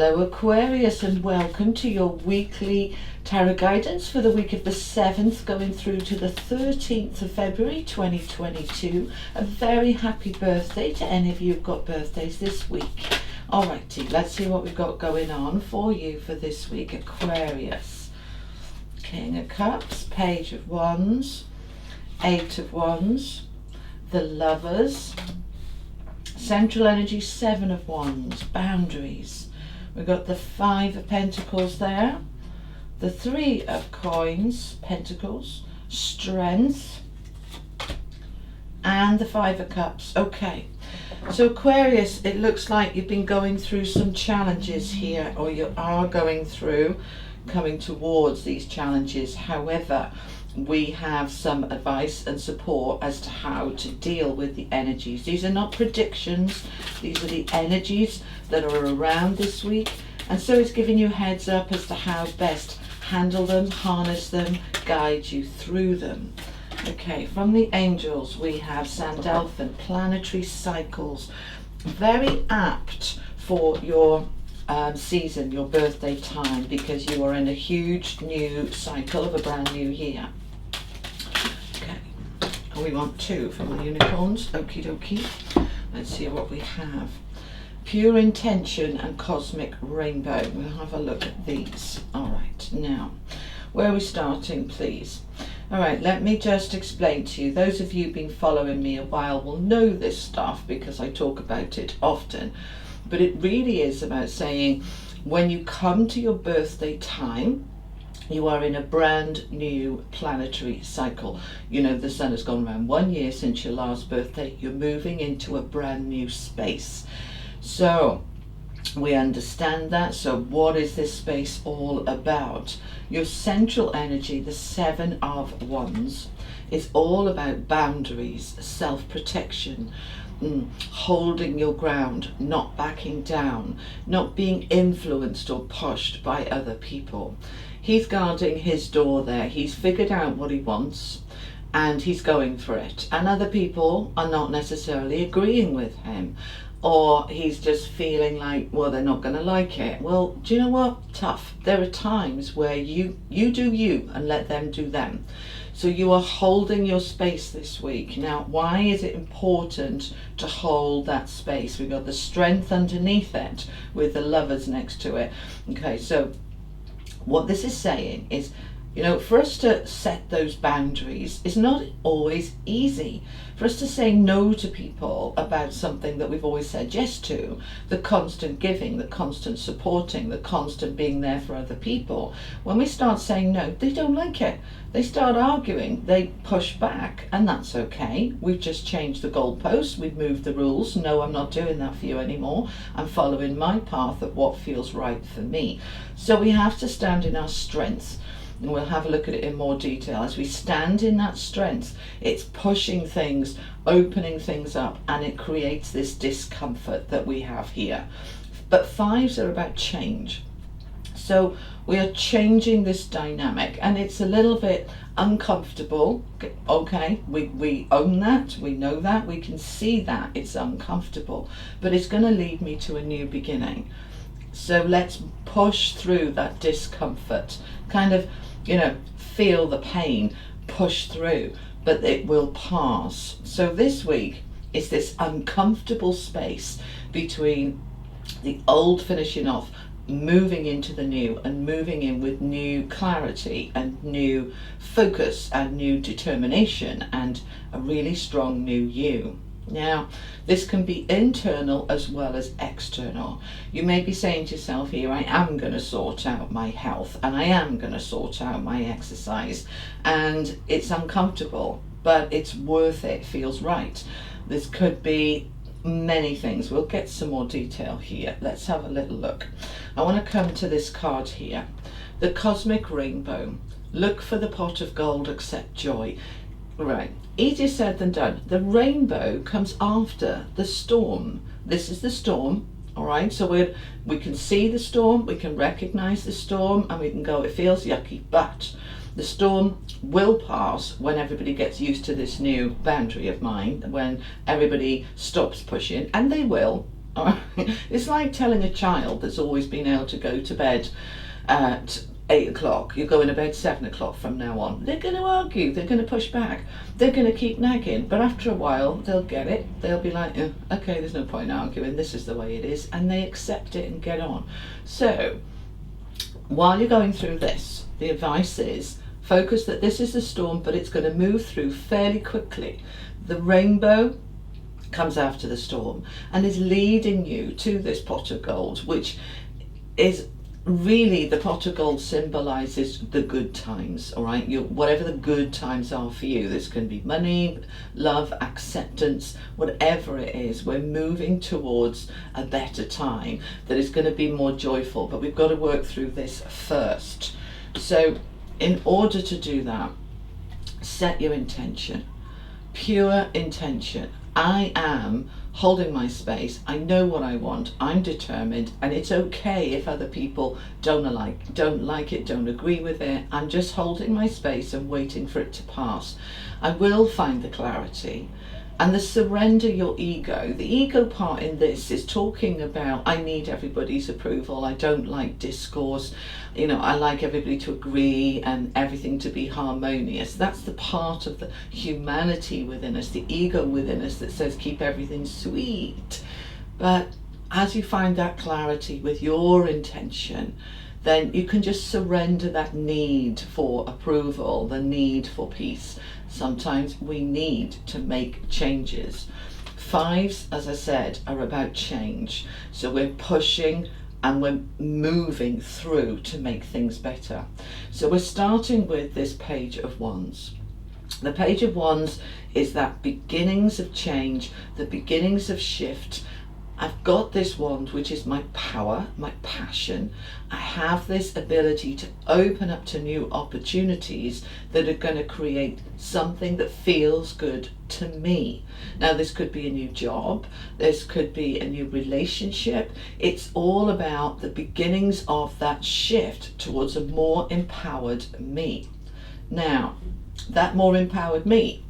Hello Aquarius, and welcome to your weekly tarot guidance for the week of the 7th going through to the 13th of February 2022. A very happy birthday to any of you who've got birthdays this week. Alrighty, let's see what we've got going on for you for this week, Aquarius. King of Cups, Page of Wands, Eight of Wands, the Lovers, Central Energy, Seven of Wands, Boundaries. We've got the Five of Pentacles there, the Three of Coins, Pentacles, Strength, and the Five of Cups. Okay, so Aquarius, it looks like you've been going through some challenges here, or you are going through, coming towards these challenges. However, we have some advice and support as to how to deal with the energies. These are not predictions, these are the energies that are around this week, and so it's giving you heads up as to how best handle them, harness them, guide you through them. Okay, from the angels we have Sandalphon, planetary cycles, very apt for your season, your birthday time, because you are in a huge new cycle of a brand new year. We want two from the unicorns. Okie dokie. Let's see what we have. Pure intention and cosmic rainbow. We'll have a look at these. All right, now, where are we starting, please? All right, let me just explain to you. Those of you who've been following me a while will know this stuff because I talk about it often. But it really is about saying, when you come to your birthday time, you are in a brand new planetary cycle. You know, the sun has gone around 1 year since your last birthday. You're moving into a brand new space. So we understand that. So what is this space all about? Your central energy, the Seven of Wands, is all about boundaries, self-protection, holding your ground, not backing down, not being influenced or pushed by other people. He's guarding his door there. He's figured out what he wants and he's going for it. And other people are not necessarily agreeing with him, or he's just feeling like, well, they're not going to like it. Well, do you know what? Tough. There are times where you do you and let them do them. So you are holding your space this week. Now, why is it important to hold that space? We've got the Strength underneath it with the Lovers next to it. Okay, so what this is saying is, you know, for us to set those boundaries is not always easy. For us to say no to people about something that we've always said yes to, the constant giving, the constant supporting, the constant being there for other people. When we start saying no, they don't like it. They start arguing, they push back, and that's okay. We've just changed the goalposts, we've moved the rules. No, I'm not doing that for you anymore. I'm following my path of what feels right for me. So we have to stand in our strengths. And we'll have a look at it in more detail. As we stand in that strength, it's pushing things, opening things up, and it creates this discomfort that we have here. But fives are about change. So we are changing this dynamic, and it's a little bit uncomfortable. Okay, we own that, we know that, we can see that it's uncomfortable, but it's going to lead me to a new beginning. So let's push through that discomfort, kind of, you know, feel the pain, push through, but it will pass. So this week is this uncomfortable space between the old finishing off, moving into the new, and moving in with new clarity and new focus and new determination and a really strong new you. Now, this can be internal as well as external. You may be saying to yourself here, I am going to sort out my health and I am going to sort out my exercise, and it's uncomfortable, but it's worth it, feels right. This could be many things. We'll get some more detail here. Let's have a little look. I want to come to this card here, the cosmic rainbow. Look for the pot of gold, accept joy. Right, easier said than done. The rainbow comes after the storm. This is the storm, all right? So we can see the storm, we can recognize the storm, and we can go, it feels yucky, but the storm will pass when everybody gets used to this new boundary of mine, when everybody stops pushing, and they will. All right? It's like telling a child that's always been able to go to bed at 8 o'clock, you're going to bed 7 o'clock from now on. They're going to argue, they're going to push back, they're going to keep nagging, but after a while they'll get it. They'll be like, okay, there's no point in arguing, this is the way it is, and they accept it and get on. So while you're going through this, the advice is focus that this is a storm, but it's going to move through fairly quickly. The rainbow comes after the storm and is leading you to this pot of gold, which is really, the pot of gold symbolizes the good times. All right, whatever the good times are for you, this can be money, love, acceptance, whatever it is, we're moving towards a better time that is going to be more joyful, but we've got to work through this first. So in order to do that, set your intention, pure intention. I am holding my space, I know what I want, I'm determined, and it's okay if other people don't like it, don't agree with it. I'm just holding my space and waiting for it to pass. I will find the clarity. And the surrender your ego. The ego part in this is talking about, I need everybody's approval, I don't like discourse, I like everybody to agree and everything to be harmonious. That's the part of the humanity within us, the ego within us that says keep everything sweet. But as you find that clarity with your intention, then you can just surrender that need for approval, the need for peace. Sometimes we need to make changes. Fives, as I said, are about change. So we're pushing and we're moving through to make things better. So we're starting with this Page of Wands. The Page of Wands is that beginnings of change, the beginnings of shift. I've got this wand, which is my power, my passion. I have this ability to open up to new opportunities that are going to create something that feels good to me. Now, this could be a new job, this could be a new relationship. It's all about the beginnings of that shift towards a more empowered me. Now, that more empowered me,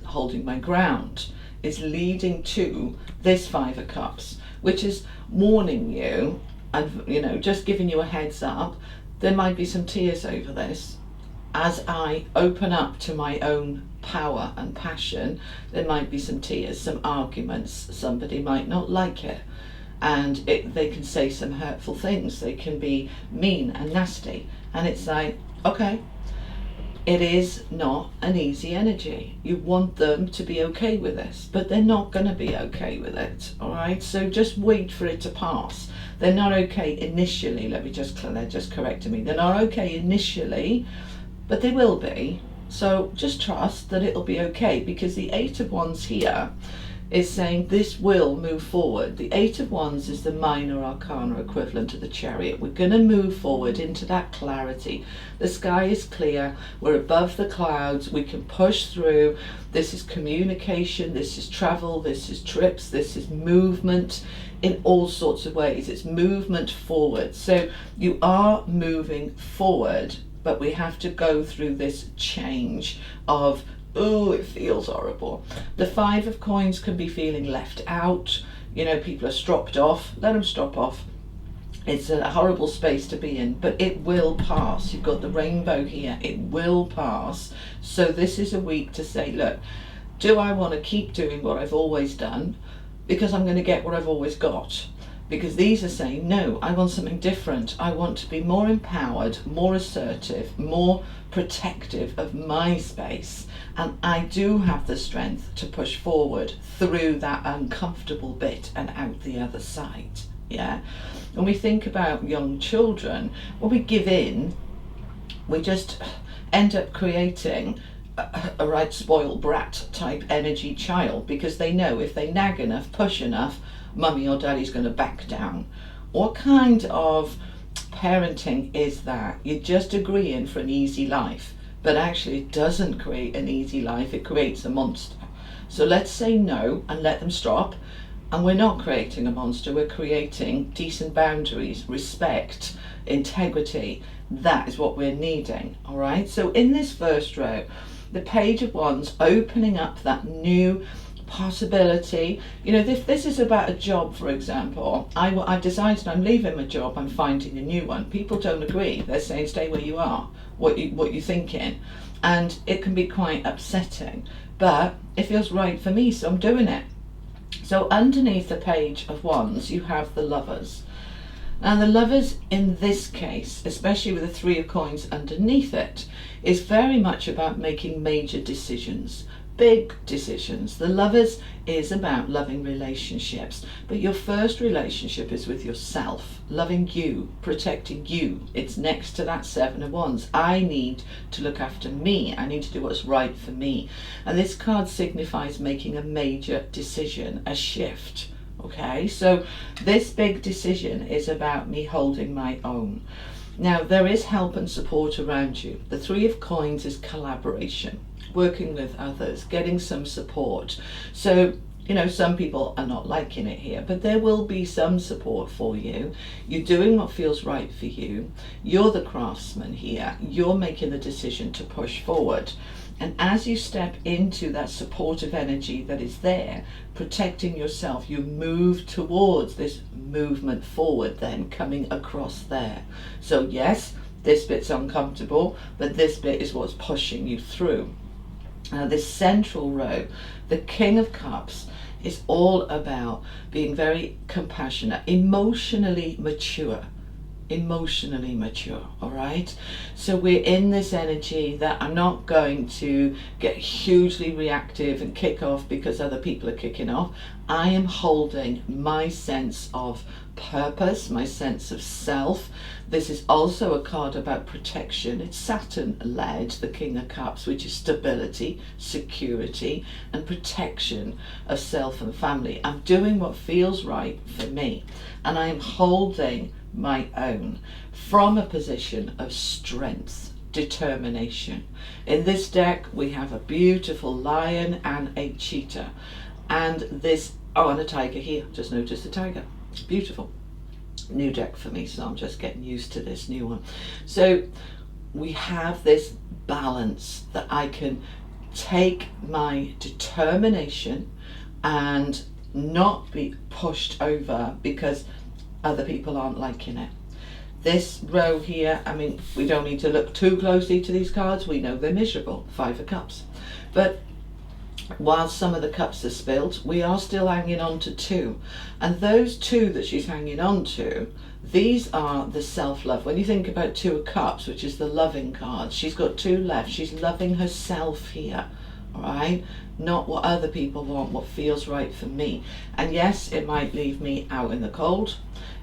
holding my ground, is leading to this Five of Cups, which is warning you and just giving you a heads up. There might be some tears over this. As I open up to my own power and passion, there might be some tears, some arguments. Somebody might not like it, and they can say some hurtful things. They can be mean and nasty, and it's like, okay, it is not an easy energy. You want them to be okay with this, but they're not going to be okay with it. All right, so just wait for it to pass. They're not okay initially. They're just correcting me. They're not okay initially, but they will be. So just trust that it'll be okay, because the Eight of Wands here is saying this will move forward. The Eight of Wands is the minor arcana equivalent to the Chariot. We're going to move forward into that clarity. The sky is clear, we're above the clouds, we can push through. This is communication, this is travel, this is trips, this is movement in all sorts of ways. It's movement forward. So you are moving forward, but we have to go through this change of, oh, it feels horrible. The Five of Coins can be feeling left out. People are stropped off. Let them strop off. It's a horrible space to be in, but it will pass. You've got the rainbow here. It will pass. So this is a week to say, look, do I want to keep doing what I've always done because I'm going to get what I've always got? Because these are saying, no, I want something different. I want to be more empowered, more assertive, more protective of my space. And I do have the strength to push forward through that uncomfortable bit and out the other side. Yeah. When we think about young children, when we give in, we just end up creating a right spoiled brat type energy child, because they know if they nag enough, push enough, mummy or daddy's going to back down. What kind of parenting is that? You're just agreeing for an easy life, but actually it doesn't create an easy life, it creates a monster. So let's say no and let them stop. And we're not creating a monster, we're creating decent boundaries, respect, integrity. That is what we're needing. All right, so in this first row, the Page of Wands opening up that new possibility. You know, this is about a job, for example. I've decided I'm leaving my job, I'm finding a new one. People don't agree. They're saying stay where you are, what you're thinking. And it can be quite upsetting, but it feels right for me, so I'm doing it. So underneath the Page of Wands, you have the Lovers. Now the Lovers in this case, especially with the Three of Coins underneath it, is very much about making major decisions, big decisions. The Lovers is about loving relationships, but your first relationship is with yourself, loving you, protecting you. It's next to that Seven of Wands. I need to look after me. I need to do what's right for me. And this card signifies making a major decision, a shift. Okay, so this big decision is about me holding my own. Now, there is help and support around you. The Three of Coins is collaboration, working with others, getting some support. So, you know, some people are not liking it here, but there will be some support for you. You're doing what feels right for you. You're the craftsman here. You're making the decision to push forward. And as you step into that supportive energy that is there, protecting yourself, you move towards this movement forward, then coming across there. So yes, this bit's uncomfortable, but this bit is what's pushing you through. Now this central row, the King of Cups, is all about being very compassionate, emotionally mature. All right? So we're in this energy that I'm not going to get hugely reactive and kick off because other people are kicking off. I am holding my sense of purpose, my sense of self. This is also a card about protection. It's Saturn led, the King of Cups, which is stability, security, and protection of self and family. I'm doing what feels right for me, and I am holding my own from a position of strength, determination. In this deck we have a beautiful lion and a cheetah, and this and a tiger here. Just noticed the tiger. Beautiful. New deck for me, so I'm just getting used to this new one. So we have this balance that I can take my determination and not be pushed over because other people aren't liking it. This row here, I mean, we don't need to look too closely to these cards. We know they're miserable. Five of Cups. But while some of the cups are spilled, we are still hanging on to two. And those two that she's hanging on to, these are the self-love. When you think about Two of Cups, which is the loving card, she's got two left. She's loving herself here. All right? Not what other people want, what feels right for me. And yes, it might leave me out in the cold.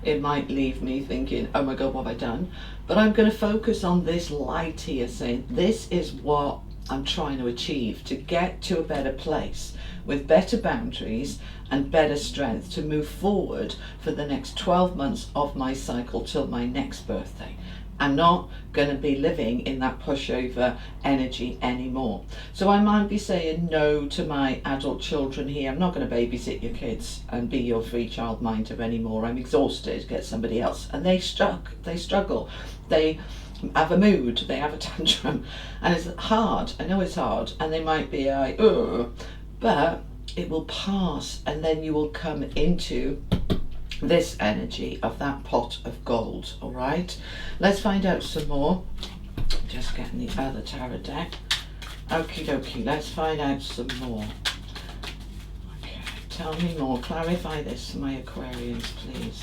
It might leave me thinking, oh my God, what have I done? But I'm going to focus on this light here, saying this is what I'm trying to achieve, to get to a better place with better boundaries and better strength to move forward for the next 12 months of my cycle till my next birthday. I'm not going to be living in that pushover energy anymore. So I might be saying no to my adult children here. I'm not going to babysit your kids and be your free childminder anymore. I'm exhausted. Get somebody else. And they struggle. They have a mood. They have a tantrum. And it's hard. I know it's hard. And they might be like, ugh. But it will pass. And then you will come into this energy of that pot of gold. All right, let's find out some more. Just getting the other tarot deck. Okie dokie, let's find out some more. Okay, tell me more. Clarify this for my Aquarians, please.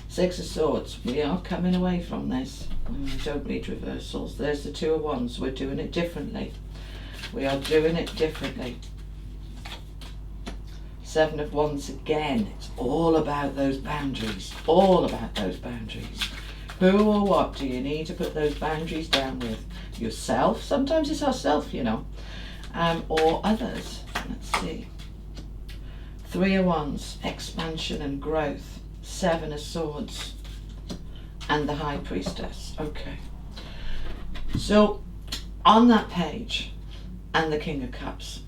Six of Swords. We are coming away from this. We don't need reversals. There's the Two of Wands. We're doing it differently. We are doing it differently. Seven of Wands again. It's all about those boundaries. All about those boundaries. Who or what do you need to put those boundaries down with? Yourself. Sometimes it's ourselves, you know. Or others. Let's see. Three of Wands. Expansion and growth. Seven of Swords. And the High Priestess. Okay. So on that page and the King of Cups,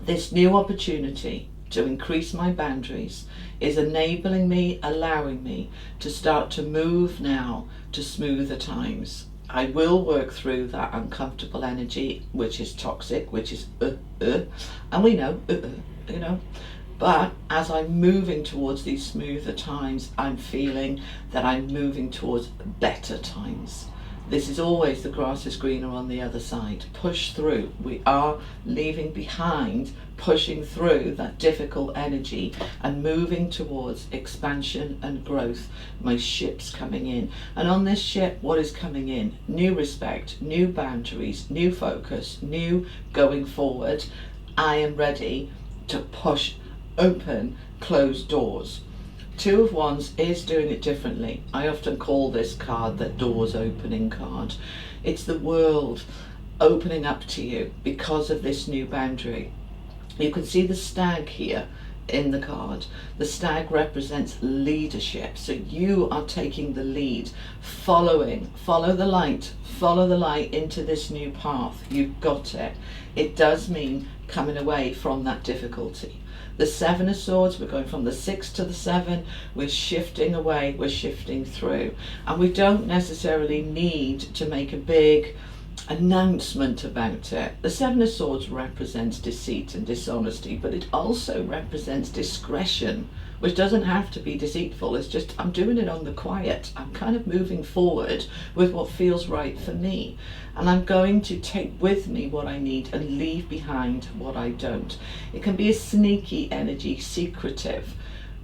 this new opportunity to increase my boundaries is enabling me, allowing me to start to move now to smoother times. I will work through that uncomfortable energy, which is toxic, which is and we know, you know. But as I'm moving towards these smoother times, I'm feeling that I'm moving towards better times. This is always the grass is greener on the other side. Push through. We are leaving behind, pushing through that difficult energy and moving towards expansion and growth. My ship's coming in. And on this ship, what is coming in? New respect, new boundaries, new focus, new going forward. I am ready to push open closed doors. Two of Wands is doing it differently. I often call this card the doors opening card. It's the world opening up to you because of this new boundary. You can see the stag here in the card. The stag represents leadership. So you are taking the lead, follow the light into this new path. You've got it. It does mean coming away from that difficulty. The Seven of Swords, we're going from the 6 to the 7, we're shifting away, we're shifting through. And we don't necessarily need to make a big announcement about it. The Seven of Swords represents deceit and dishonesty, but it also represents discretion, which doesn't have to be deceitful. It's just, I'm doing it on the quiet. I'm kind of moving forward with what feels right for me. And I'm going to take with me what I need and leave behind what I don't. It can be a sneaky energy, secretive.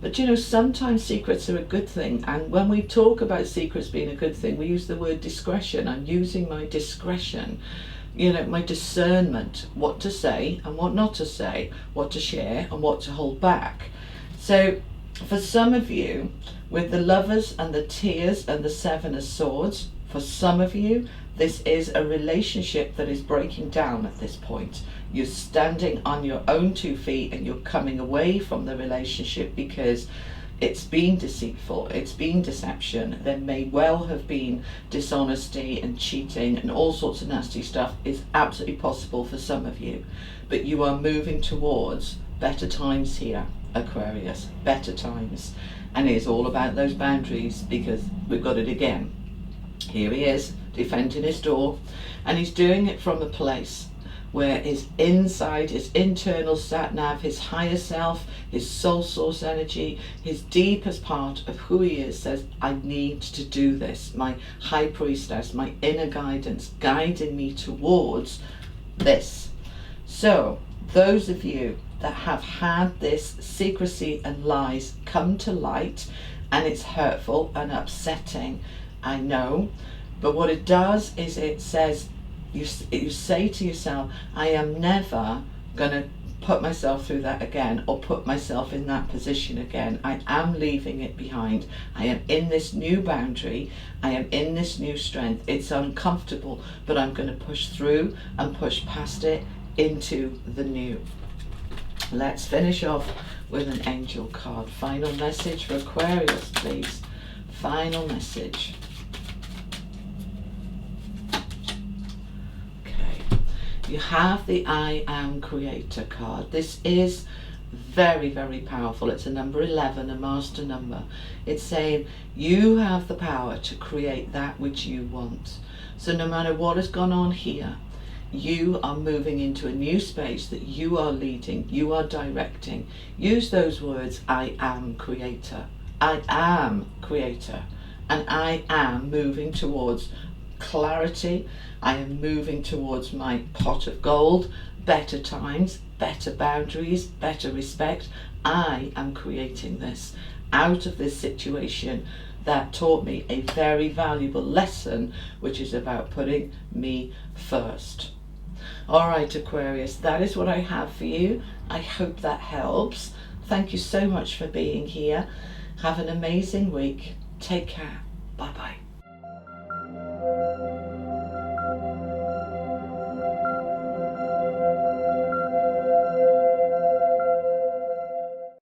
But you know, sometimes secrets are a good thing. And when we talk about secrets being a good thing, we use the word discretion. I'm using my discretion, you know, my discernment, what to say and what not to say, what to share and what to hold back. So for some of you, with the Lovers and the Tears and the Seven of Swords, for some of you, this is a relationship that is breaking down at this point. You're standing on your own 2 feet and you're coming away from the relationship because it's been deceitful, it's been deception. There may well have been dishonesty and cheating and all sorts of nasty stuff. It's absolutely possible for some of you. But you are moving towards better times here, Aquarius, better times. And it's all about those boundaries because we've got it again. Here he is, defending his door, and he's doing it from a place where his inside, his internal sat-nav, his higher self, his soul source energy, his deepest part of who he is says, I need to do this. My high priestess, my inner guidance, guiding me towards this. So those of you that have had this secrecy and lies come to light, and it's hurtful and upsetting, I know, but what it does is it says, you say to yourself, I am never going to put myself through that again or put myself in that position again. I am leaving it behind. I am in this new boundary. I am in this new strength. It's uncomfortable, but I'm going to push through and push past it into the new. Let's finish off with an angel card. Final message for Aquarius, please. Final message. You have the I Am Creator card. This is very, very powerful. It's a number 11, a master number. It's saying you have the power to create that which you want. So no matter what has gone on here, you are moving into a new space that you are leading, you are directing. Use those words, I am creator. I am creator. And I am moving towards clarity. I am moving towards my pot of gold, better times, better boundaries, better respect. I am creating this out of this situation that taught me a very valuable lesson, which is about putting me first. All right, Aquarius, that is what I have for you. I hope that helps. Thank you so much for being here. Have an amazing week. Take care. Bye-bye.